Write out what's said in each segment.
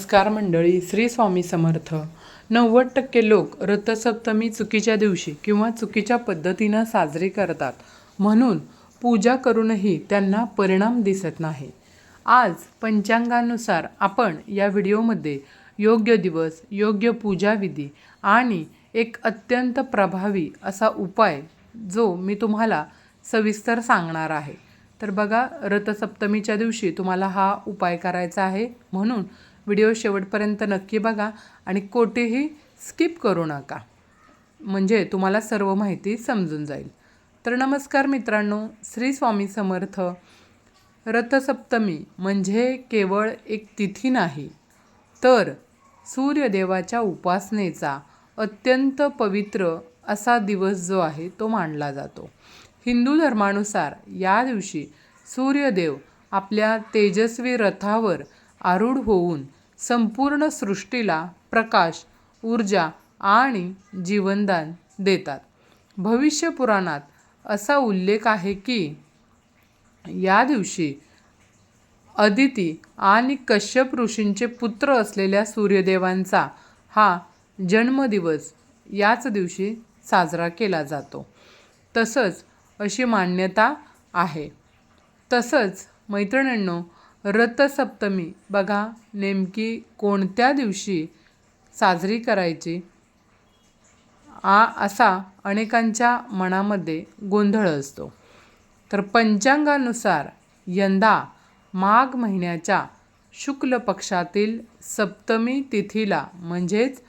नमस्कार मंडळी, श्री स्वामी समर्थ. 90% लोक रथसप्तमी चुकीच्या दिवशी किंवा चुकीच्या पद्धतीनं साजरी करतात, म्हणून पूजा करूनही त्यांना परिणाम दिसत नाही. आज पंचांगानुसार आपण या व्हिडिओमध्ये योग्य दिवस, योग्य पूजाविधी आणि एक अत्यंत प्रभावी असा उपाय जो मी तुम्हाला सविस्तर सांगणार आहे. तर बघा, रथसप्तमीच्या दिवशी तुम्हाला हा उपाय करायचा आहे, म्हणून व्हिडिओ शेवटपर्यंत नक्की बघा आणि कोठेही स्किप करू नका, म्हणजे तुम्हाला सर्व माहिती समजून जाईल. तर नमस्कार मित्रांनो, श्री स्वामी समर्थ. रथसप्तमी म्हणजे केवळ एक तिथी नाही, तर सूर्यदेवाच्या उपासनेचा अत्यंत पवित्र असा दिवस जो आहे तो मानला जातो. हिंदू धर्मानुसार या दिवशी सूर्यदेव आपल्या तेजस्वी रथावर आरूढ होऊन संपूर्ण सृष्टीला प्रकाश, ऊर्जा आणि जीवनदान देतात. भविष्य पुराणात असा उल्लेख आहे की या दिवशी अदिती आणि कश्यप ऋषींचे पुत्र असलेल्या सूर्यदेवांचा हा जन्मदिवस याच दिवशी साजरा केला जातो. तसंच अशी मान्यता आहे. तसंच मैत्रिणींनो, रथसप्तमी बघा नेमकी कोणत्या दिवशी साजरी करायची असा अनेकांच्या मनामध्ये गोंधळ असतो. तर पंचांगानुसार यंदा माघ महिन्याच्या शुक्ल पक्षातील सप्तमी तिथीला म्हणजेच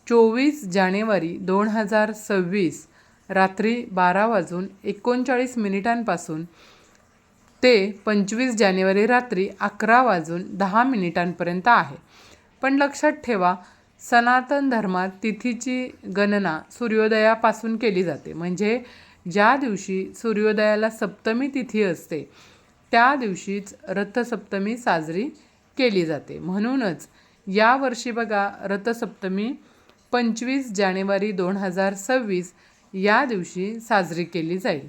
24 जानेवारी 2026 रात्री 12:39 ते 25 जानेवारी रात्री 11:10 आहे. पण लक्षात ठेवा, सनातन धर्मात तिथीची गणना सूर्योदयापासून केली जाते. म्हणजे ज्या दिवशी सूर्योदयाला सप्तमी तिथी असते त्या दिवशीच रथसप्तमी साजरी केली जाते. म्हणूनच यावर्षी बघा, रथसप्तमी 25 जानेवारी 2026 या दिवशी साजरी केली जाईल.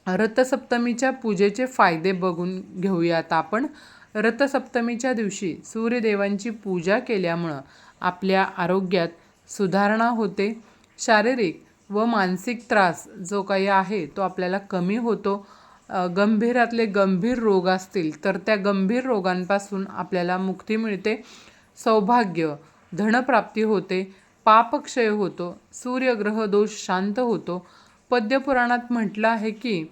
रथसप्तमीच्या पूजेचे फायदे बघून घेऊयात आपण. रथसप्तमीच्या दिवशी सूर्यदेवांची पूजा केल्यामुळं आपल्या आरोग्यात सुधारणा होते. शारीरिक व मानसिक त्रास जो काही आहे तो आपल्याला कमी होतो. गंभीरातले गंभीर रोग असतील तर त्या गंभीर रोगांपासून आपल्याला मुक्ती मिळते. सौभाग्य, धनप्राप्ती होते, पापक्षय होतो, सूर्यग्रह दोष शांत होतो. पद्यपुराणात म्हटलं आहे की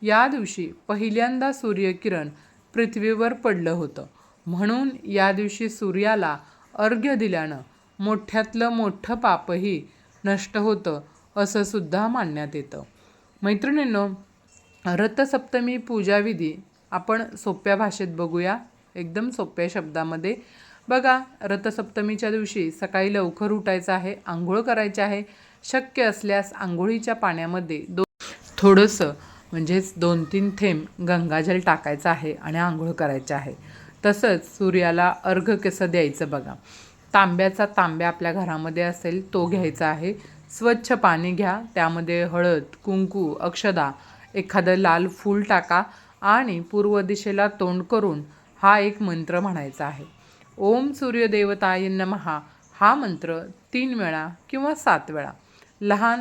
या दिवशी पहिल्यांदा सूर्यकिरण पृथ्वीवर पडलं होतं, म्हणून या दिवशी सूर्याला अर्घ्य दिल्यानं मोठ्यातलं मोठं पापही नष्ट होतं असं सुद्धा मानण्यात येतं. मैत्रिणींनो, रथसप्तमी पूजाविधी आपण सोप्या भाषेत बघूया, एकदम सोप्या शब्दामध्ये. बघा, रथसप्तमीच्या दिवशी सकाळी लवकर उठायचं आहे, आंघोळ करायची आहे. शक्य असल्यास आंघोळीच्या पाण्यामध्ये थोडंसं म्हणजेच 2-3 थेंब गंगाजल टाकायचं आहे आणि आंघोळ करायचं आहे. तसंच सूर्याला अर्घ्य कसं द्यायचं बघा. तांब्याचा तांब्या आपल्या घरामध्ये असेल तो घ्यायचा आहे. स्वच्छ पाणी घ्या, त्यामध्ये हळद, कुंकू, अक्षदा, एखादं लाल फूल टाका आणि पूर्व दिशेला तोंड करून हा एक मंत्र म्हणायचा आहे. ओम सूर्यदेवताय नमः हा मंत्र 3 वेळा किंवा 7 वेळा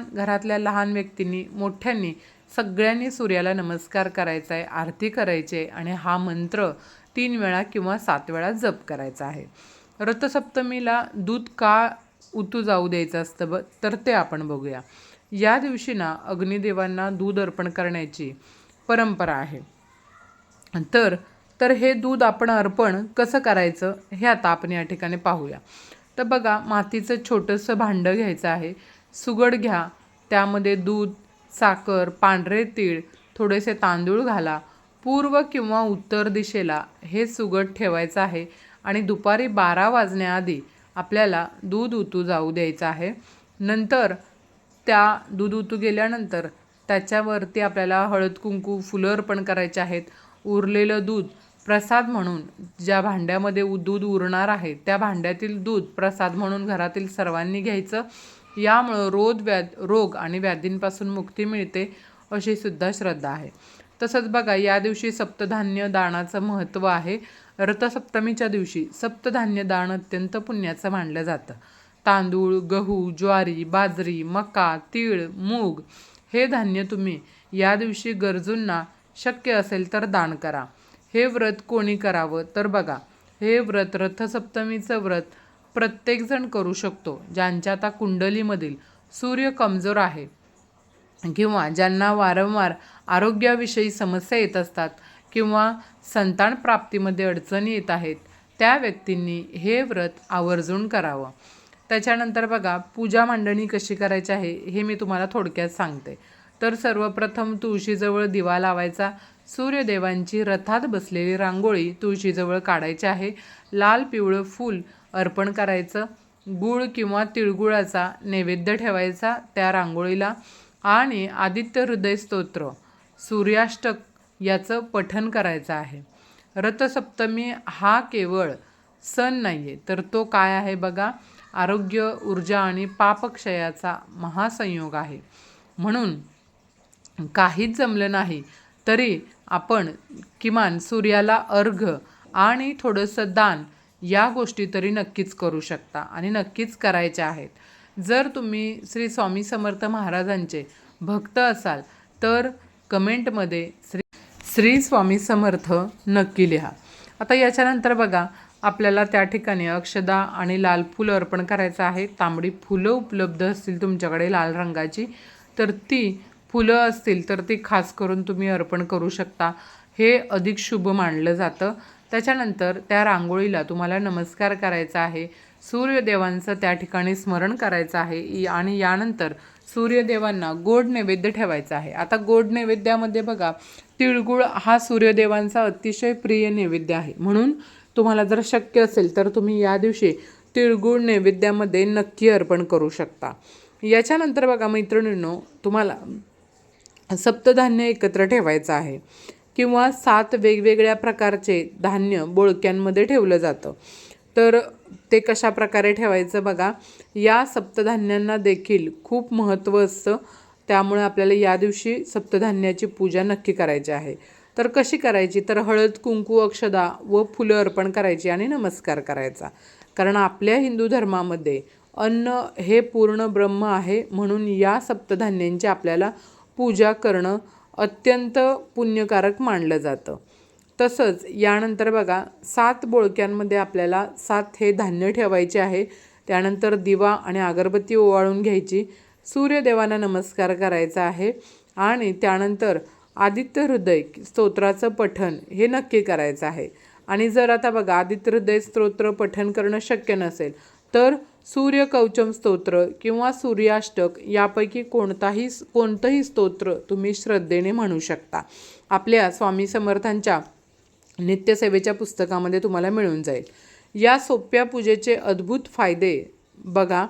घरातल्या लहान व्यक्तींनी, मोठ्यांनी सगळ्यांनी सूर्याला नमस्कार करायचा आहे, आरती करायची आहे आणि हा मंत्र 3 वेळा किंवा 7 वेळा जप करायचा आहे. रथसप्तमीला दूध का उतू जाऊ द्यायचं असतं तर ते आपण बघूया. या दिवशी ना अग्निदेवांना दूध अर्पण करण्याची परंपरा आहे. तर हे दूध आपण अर्पण कसं करायचं हे आता आपण या ठिकाणी पाहूया. तर बघा, मातीचं छोटंसं भांडं घ्यायचं आहे. सुगड घ्या, त्यामध्ये दूध, साखर, पांढरे तीळ, थोडेसे तांदूळ घाला. पूर्व किंवा उत्तर दिशेला हे सुगड ठेवायचं आहे आणि दुपारी 12 वाजण्याआधी आपल्याला दूध उतू जाऊ द्यायचं आहे. नंतर त्या दूध उतू गेल्यानंतर त्याच्यावरती आपल्याला हळद, कुंकू, फुलं अर्पण करायचे आहेत. उरलेलं दूध प्रसाद म्हणून, ज्या भांड्यामध्ये दूध उरणार आहे त्या भांड्यातील दूध प्रसाद म्हणून घरातील सर्वांनी घ्यायचं. यामुळं रोग आणि व्याधींपासून मुक्ती मिळते अशी सुद्धा श्रद्धा आहे. तसंच बघा, या दिवशी सप्तधान्य दानाचं महत्त्व आहे. रथसप्तमीच्या दिवशी सप्तधान्य दान अत्यंत पुण्याचं मानलं जातं. तांदूळ, गहू, ज्वारी, बाजरी, मका, तीळ, मूग हे धान्य तुम्ही या दिवशी गरजूंना शक्य असेल तर दान करा. हे व्रत कोणी करावं तर बघा, हे व्रत रथसप्तमीचं व्रत प्रत्येकजण करू शकतो. ज्यांच्या आता कुंडलीमधील सूर्य कमजोर आहे किंवा ज्यांना वारंवार आरोग्याविषयी समस्या येत असतात किंवा संतान प्राप्तीमध्ये अडचणी येत आहेत, त्या व्यक्तींनी हे व्रत आवर्जून करावं. त्याच्यानंतर बघा, पूजा मांडणी कशी करायची आहे हे मी तुम्हाला थोडक्यात सांगते. तर सर्वप्रथम तुळशीजवळ दिवा लावायचा. सूर्यदेवांची रथात बसलेली रांगोळी तुळशीजवळ काढायची आहे. लाल पिवळं फूल अर्पण करायचं. गूळ किंवा तिळगुळाचा नैवेद्य ठेवायचा त्या रांगोळीला आणि आदित्य हृदय स्तोत्र, सूर्याष्टक याचं पठण करायचं आहे. रथसप्तमी हा केवळ सण नाही आहे, तर तो काय आहे बघा, आरोग्य, ऊर्जा आणि पापक्षयाचा महासंयोग आहे. म्हणून काहीच जमलं नाही तरी आपण किमान सूर्याला अर्घ्य आणि थोडंसं दान या गोष्टी तरी नक्कीच करू शकता आणि नक्कीच करायच्या आहेत. जर तुम्ही श्री स्वामी समर्थ महाराजांचे भक्त असाल तर कमेंटमध्ये श्री स्वामी समर्थ नक्की लिहा. आता याच्यानंतर बघा, आपल्याला त्या ठिकाणी अक्षदा आणि लाल फुलं अर्पण करायचं आहे. तांबडी फुलं उपलब्ध असतील तुमच्याकडे लाल रंगाची तर ती फुलं असतील तर ती खास करून तुम्ही अर्पण करू शकता. हे अधिक शुभ मानलं जातं. त्याच्यानंतर त्या रांगोळीला तुम्हाला नमस्कार करायचा आहे. सूर्यदेवांचं त्या ठिकाणी स्मरण करायचं आहे आणि यानंतर सूर्यदेवांना गोड नैवेद्य ठेवायचा आहे. आता गोड नैवेद्यामध्ये बघा, तिळगुळ हा सूर्यदेवांचा अतिशय प्रिय नैवेद्य आहे. म्हणून तुम्हाला जर शक्य असेल तर तुम्ही या दिवशी तिळगुळ नैवेद्यामध्ये नक्की अर्पण करू शकता. याच्यानंतर बघा मैत्रिणींनो, तुम्हाला सप्तधान्य एकत्र ठेवायचं आहे किंवा 7 वेगवेगळ्या प्रकारचे धान्य बोळक्यांमध्ये ठेवलं जातं. तर ते कशा प्रकारे ठेवायचं बघा, या सप्तधान्यांना देखील खूप महत्त्व असतं. त्यामुळे आपल्याला या दिवशी सप्तधान्याची पूजा नक्की करायची आहे. तर कशी करायची, तर हळद, कुंकू, अक्षदा व फुलं अर्पण करायची आणि नमस्कार करायचा. कारण आपल्या हिंदू धर्मामध्ये अन्न हे पूर्ण ब्रह्म आहे. म्हणून या सप्तधान्यांची आपल्याला पूजा करणं अत्यंत पुण्यकारक मानलं जातं. तसंच यानंतर बघा, 7 बोळक्यांमध्ये आपल्याला 7 हे धान्य ठेवायचे आहे. त्यानंतर दिवा आणि अगरबत्ती ओवाळून घ्यायची. सूर्यदेवांना नमस्कार करायचा आहे आणि त्यानंतर आदित्य हृदय स्तोत्राचं पठण हे नक्की करायचं आहे. आणि जर आता बघा, आदित्य हृदय स्तोत्र पठण करणं शक्य नसेल तर सूर्यकवचम स्तोत्र किंवा सूर्याष्टक यापैकी कोणतंही स्तोत्र तुम्ही श्रद्धेने म्हणू शकता. आपल्या स्वामी समर्थांच्या नित्यसेवेच्या पुस्तकामध्ये तुम्हाला मिळून जाईल. या सोप्या पूजेचे अद्भुत फायदे बघा,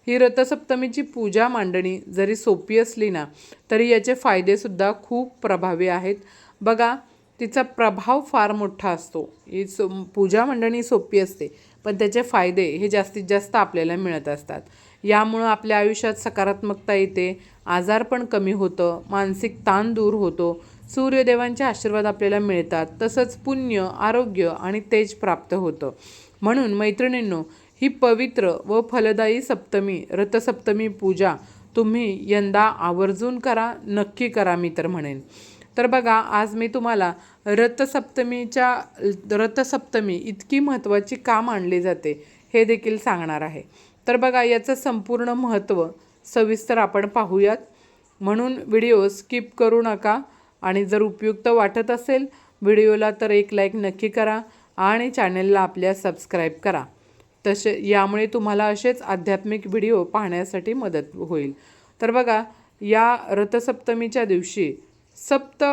ही रथसप्तमीची पूजा मांडणी जरी सोपी असली ना तरी याचे फायदेसुद्धा खूप प्रभावी आहेत. बघा, तिचा प्रभाव फार मोठा असतो. ही पूजा मांडणी सोपी असते पण त्याचे फायदे हे जास्तीत जास्त आपल्याला मिळत असतात. यामुळं आपल्या आयुष्यात सकारात्मकता येते, आजारपण कमी होतं, मानसिक ताण दूर होतो, सूर्यदेवांचे आशीर्वाद आपल्याला मिळतात, तसंच पुण्य, आरोग्य आणि तेज प्राप्त होतं. म्हणून मैत्रिणींनो, ही पवित्र व फलदायी सप्तमी रथसप्तमी पूजा तुम्ही यंदा आवर्जून करा, नक्की करा मी तर म्हणेन. तर बघा, आज मी तुम्हाला रथसप्तमी इतकी महत्त्वाची का मानली जाते हे देखील सांगणार आहे. तर बघा, याचं संपूर्ण महत्त्व सविस्तर आपण पाहूयात. म्हणून व्हिडिओ स्किप करू नका आणि जर उपयुक्त वाटत असेल व्हिडिओला तर एक लाईक नक्की करा आणि चॅनलला आपल्या सबस्क्राईब करा. यामुळे तुम्हाला असेच आध्यात्मिक व्हिडिओ पाहण्यासाठी मदत होईल. तर बघा, या रथसप्तमीच्या दिवशी 7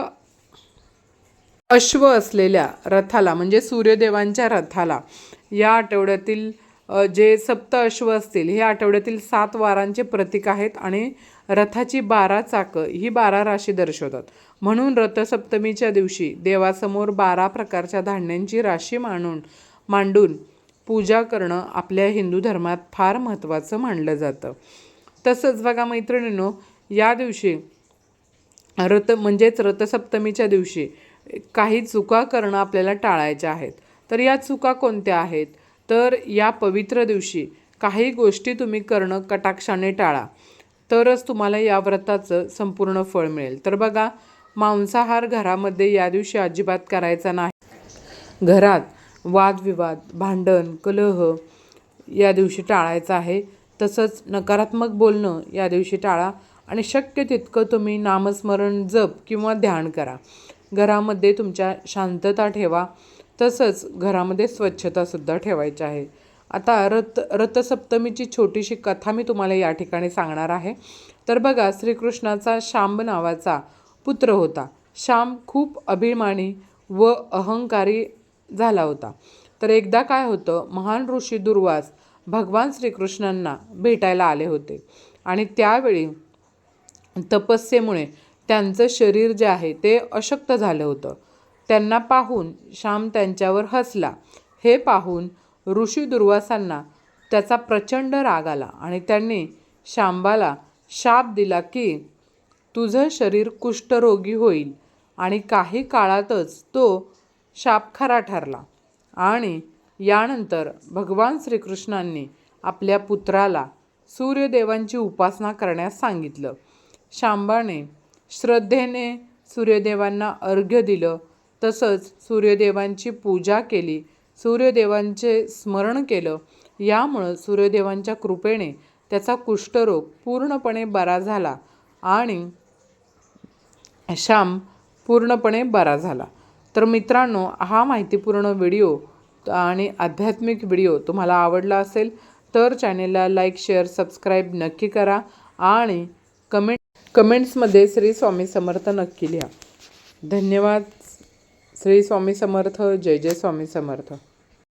अश्व असलेल्या रथाला म्हणजे सूर्यदेवांच्या रथाला या आठवड्यातील जे 7 अश्व असतील हे आठवड्यातील 7 वारांचे प्रतीक आहेत आणि रथाची 12 चाकं ही 12 राशी दर्शवतात. म्हणून रथसप्तमीच्या दिवशी देवासमोर 12 प्रकारच्या धान्यांची राशी मांडून पूजा करणं आपल्या हिंदू धर्मात फार महत्त्वाचं मानलं जातं. तसंच बघा मैत्रिणींनो, या दिवशी रथसप्तमीच्या दिवशी काही चुका करणं आपल्याला टाळायच्या आहेत. तर या चुका कोणत्या आहेत? तर या पवित्र दिवशी काही गोष्टी तुम्ही करणं कटाक्षाने टाळा, तरच तुम्हाला या व्रताचं संपूर्ण फळ मिळेल. तर बघा, मांसाहार घरामध्ये या दिवशी अजिबात करायचा नाही. घरात वादविवाद, भांडण, कलह या दिवशी टाळायचं आहे. तसंच नकारात्मक बोलणं या दिवशी टाळा आणि शक्य तितकं तुम्ही नामस्मरण, जप किंवा ध्यान करा. घरामध्ये तुमच्या शांतता ठेवा. तसंच घरामध्ये स्वच्छतासुद्धा ठेवायची आहे. आता रथसप्तमीची छोटीशी कथा मी तुम्हाला या ठिकाणी सांगणार आहे. तर बघा, श्रीकृष्णाचा शांब नावाचा पुत्र होता. शांब खूप अभिमानी व अहंकारी झाला होता. तर एकदा काय होतं, महान ऋषी दुर्वास भगवान श्रीकृष्णांना भेटायला आले होते आणि त्यावेळी तपस्येमुळे त्यांचं शरीर जे आहे ते अशक्त झालं होतं. त्यांना पाहून शाम त्यांच्यावर हसला. हे पाहून ऋषी दुर्वासांना त्याचा प्रचंड राग आला आणि त्यांनी शांबाला शाप दिला की तुझं शरीर कुष्ठरोगी होईल. आणि काही काळातच तो शाप खरा ठरला आणि यानंतर भगवान श्रीकृष्णांनी आपल्या पुत्राला सूर्यदेवांची उपासना करण्यास सांगितलं. शांबाने श्रद्धेने सूर्यदेवांना अर्घ्य दिलं. तसंच सूर्यदेवांची पूजा केली, सूर्यदेवांचे स्मरण केलं. यामुळं सूर्यदेवांच्या कृपेने त्याचा कुष्ठरोग पूर्णपणे बरा झाला आणि शाम पूर्णपणे बरा झाला. तर मित्रांनो, हा माहितीपूर्ण व्हिडिओ आणि आध्यात्मिक व्हिडिओ तुम्हाला आवडला असेल तर चॅनेलला लाईक, शेअर, सबस्क्राईब नक्की करा आणि कमेंट्समध्ये श्री स्वामी समर्थ नक्की लिहा. धन्यवाद. श्री स्वामी समर्थ. जय जय स्वामी समर्थ.